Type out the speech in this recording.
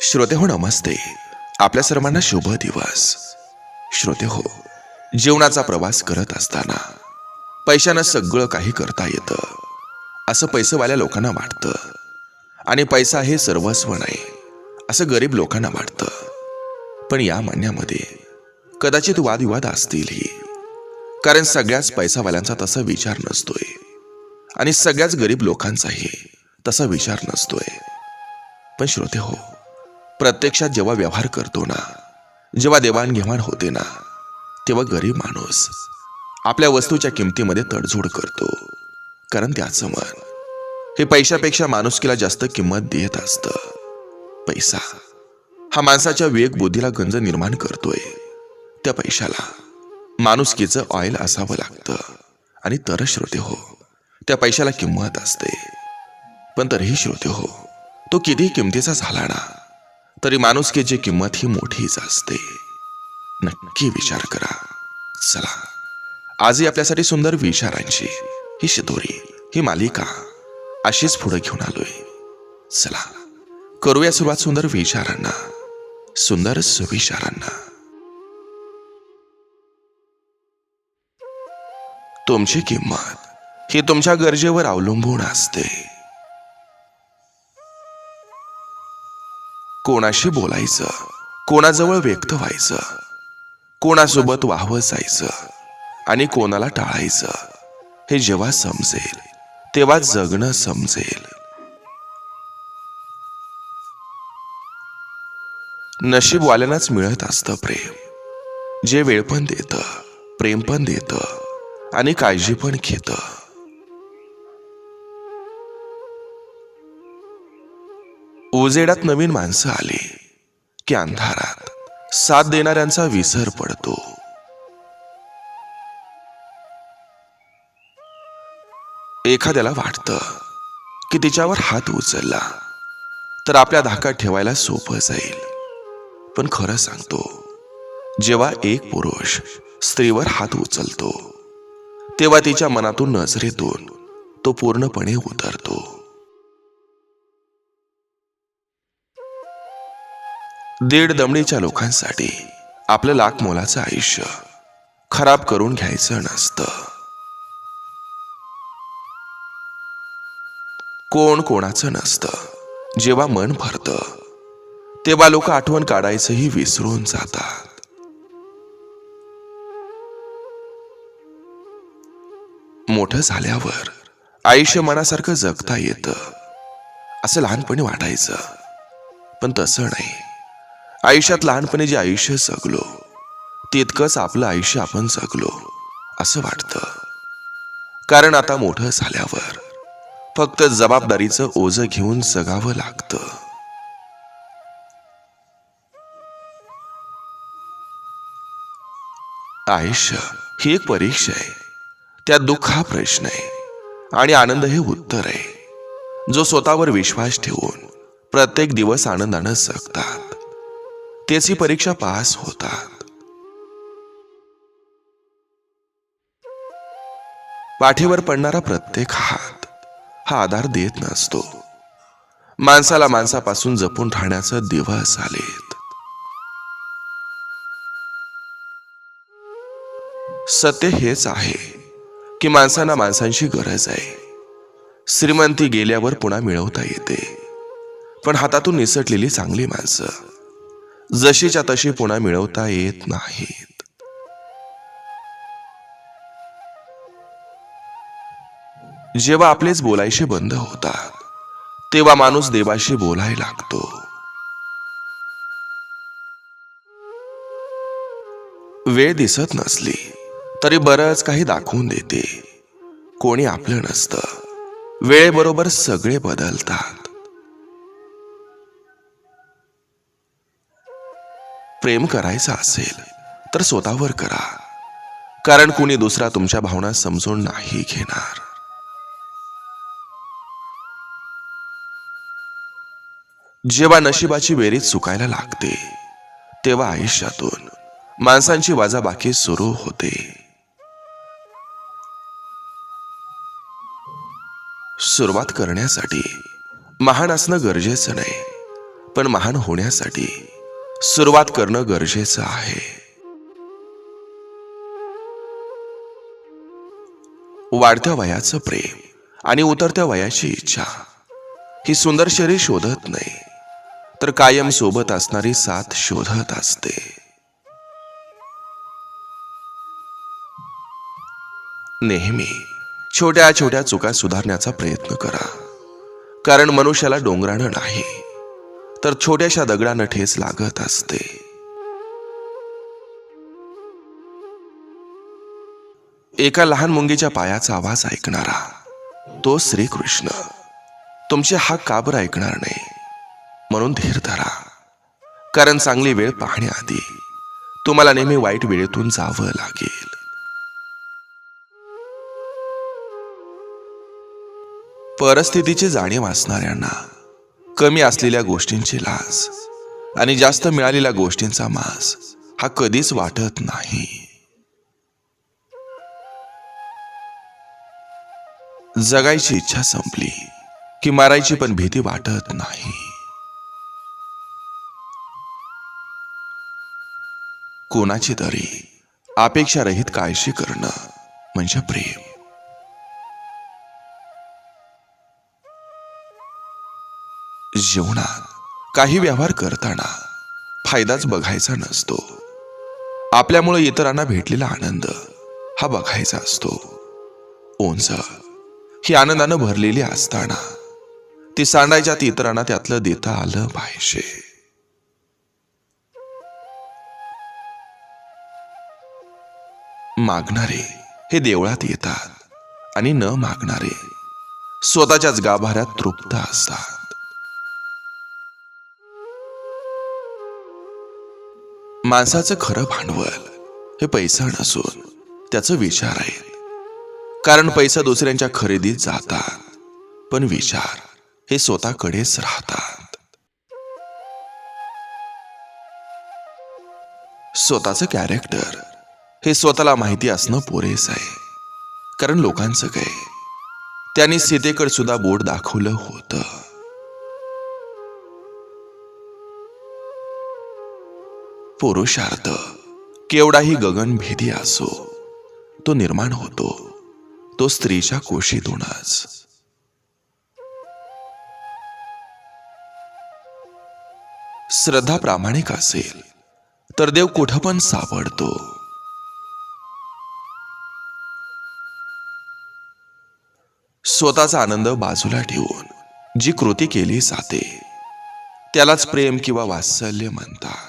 श्रोते हो, नमस्ते. आपल्या सर्वांना शुभ दिवस. श्रोते हो, जीवनाचा प्रवास करत असताना पैशानं सगळं काही करता येतं असं पैसेवाल्या लोकांना वाटतं, आणि पैसा हे सर्वस्व नाही असं गरीब लोकांना वाटतं. पण या म्हणण्यामध्ये कदाचित वादविवाद असतीलही, कारण सगळ्याच पैसावाल्यांचा तसा विचार नसतोय आणि सगळ्याच गरीब लोकांचाही तसा विचार नसतोय. पण श्रोते हो, प्रत्यक्षात जेव्हा व्यवहार करतो ना, जेव्हा देवाणघेवाण होते ना, तेव्हा गरीब माणूस आपल्या वस्तूच्या किमतीमध्ये तडजोड करतो, कारण त्याचं मन हे पैशापेक्षा माणुसकीला जास्त किंमत देत असतं. पैसा हा माणसाच्या विवेक बुद्धीला गंज निर्माण करतोय. त्या पैशाला माणुसकीचं ऑइल असावं लागतं, आणि तरच श्रोते हो, त्या पैशाला किंमत असते. पण तरीही श्रोते हो, तो कितीही किमतीचा झाला ना, तरी माणुसकीची किंमत ही मोठीच असते. नक्की विचार करा. चला, आजही आपल्यासाठी सुंदर विचारांची ही शिदोरी, ही मालिका अशीच पुढे घेऊन आलोय. चला, करूया सुरुवात सुंदर विचारांना, सुंदर सुविचारांना. तुमची किंमत ही तुमच्या गरजेवर अवलंबून असते. कोणाशी बोलायचं, कोणाजवळ व्यक्त व्हायचं, कोणासोबत वाहवं जायचं आणि कोणाला टाळायचं, हे जेव्हा समजेल तेव्हा जगणं समजेल. नशीबवाल्यांनाच मिळत असतं प्रेम, जे वेळ पण देतं, प्रेम पण देतं आणि काळजी पण घेतं. उजेडात नवीन माणसं आली की अंधारात साथ देणाऱ्यांचा विसर पडतो. एखाद्याला वाटतं की तिच्यावर हात उचलला तर आपल्या धाकात ठेवायला सोपं जाईल. पण खरं सांगतो, जेव्हा एक पुरुष स्त्रीवर हात उचलतो तेव्हा तिच्या मनातून, नजरेतून तो पूर्णपणे उतरतो. दीड दमडीच्या लोकांसाठी आपलं लाख मोलाचं आयुष्य खराब करून घ्यायचं नसतं. कोण कोणाचं नसतं. जेव्हा मन भरतं तेव्हा लोक आठवण काढायचंही विसरून जातात. मोठं झाल्यावर आयुष्य मनासारखं जगता येतं असं लहानपणी वाटायचं, पण तसं नाही. आयुष्यात लहानपणी जे आयुष्य जगलो तितकंच आपलं आयुष्य आपण जगलो असं वाटतं. कारण आता मोठं झाल्यावर फक्त जबाबदारीचं ओझं घेऊन जगावं लागतं. आयुष्य ही एक परीक्षा आहे. त्यात दुःख हा प्रश्न आहे आणि आनंद हे उत्तर आहे. जो स्वतःवर विश्वास ठेवून प्रत्येक दिवस आनंदानं जगतात तेच ही परीक्षा पास होतात. पाठीवर पडणारा प्रत्येक हात हा आधार देत नसतो. माणसाला माणसापासून जपून राहण्याचं दिवस आलेत. सत्य हेच आहे की माणसांना माणसांची गरज आहे. श्रीमंती गेल्यावर पुन्हा मिळवता येते, पण हातातून निसटलेली चांगली माणसं जशीच्या तशी पुन्हा मिळवता येत नाहीत. जेव्हा आपलेच बोलायचे बंद होतात तेव्हा माणूस देवाशी बोलायला लागतो. वेळ दिसत नसली तरी बरंच काही दाखवून देते. कोणी आपलं नसतं. वेळेबरोबर सगळे बदलतात. प्रेम करायचं असेल तर स्वतःवर करा, कारण कुणी दुसरा तुमच्या भावना समजून नाही घेणार. जेव्हा नशिबाची बेरीज चुकायला लागते तेव्हा आयुष्यातून माणसांची वाजाबाकी सुरू होते. सुरुवात करण्यासाठी महान असणं गरजेचं नाही, पण महान होण्यासाठी सुरुवात करणं गरजेचं आहे. वाढत्या वयाचं प्रेम आणि उतरत्या वयाची इच्छा ही सुंदर शरीर शोधत नाही, तर कायम सोबत असणारी साथ शोधत असते. नेहमी छोट्या छोट्या चुका सुधारण्याचा प्रयत्न करा, कारण मनुष्याला डोंगरानं नाही तर छोट्याशा दगडानं ठेच लागत असते. एका लहान मुंगीच्या पायाचा आवाज ऐकणारा तो श्रीकृष्ण तुमचे हाक का बरं ऐकणार नाही. म्हणून धीर धरा, कारण चांगली वेळ पाहण्याआधी तुम्हाला नेहमी वाईट वेळेतून जावं लागेल. परिस्थितीची जाणीव असणाऱ्यांना कमी असलेल्या गोष्टींची लाज आणि जास्त मिळालेल्या गोष्टींचा माज हा कधीच वाटत नाही. जगायची इच्छा संपली की मारायची पण भीती वाटत नाही. कोणाची तरी अपेक्षा रहित काळजी करणं म्हणजे प्रेम. जीवनात काही व्यवहार करताना फायदाच बघायचा नसतो, आपल्यामुळे इतरांना भेटलेला आनंद हा बघायचा असतो. ओंज ही आनंदानं भरलेली असताना ती सांडायच्यात इतरांना त्यातलं देता आलं पाहिजे. मागणारे हे देवळात येतात आणि न मागणारे स्वतःच्याच गाभाऱ्यात तृप्त असतात. माणसाचं खरं भांडवल हे पैसा नसून त्याचं विचार आहे, कारण पैसा दुसऱ्यांच्या खरेदीत जातात, पण विचार हे स्वतःकडेच राहतात. स्वतःचं कॅरेक्टर हे स्वतःला माहिती असणं पुरेस आहे, कारण लोकांचं काय, त्यांनी सीतेकडे सुद्धा बोट दाखवलं होतं. पुरुषार्थ केवढाही गगनभेदी असो, तो निर्माण होतो तो स्त्रीच्या कोशीतूनच. श्रद्धा प्रामाणिक असेल तर देव कुठं पण सापडतो. स्वतःचा आनंद बाजूला ठेवून जी कृती केली जाते त्यालाच प्रेम किंवा वात्सल्य म्हणतात.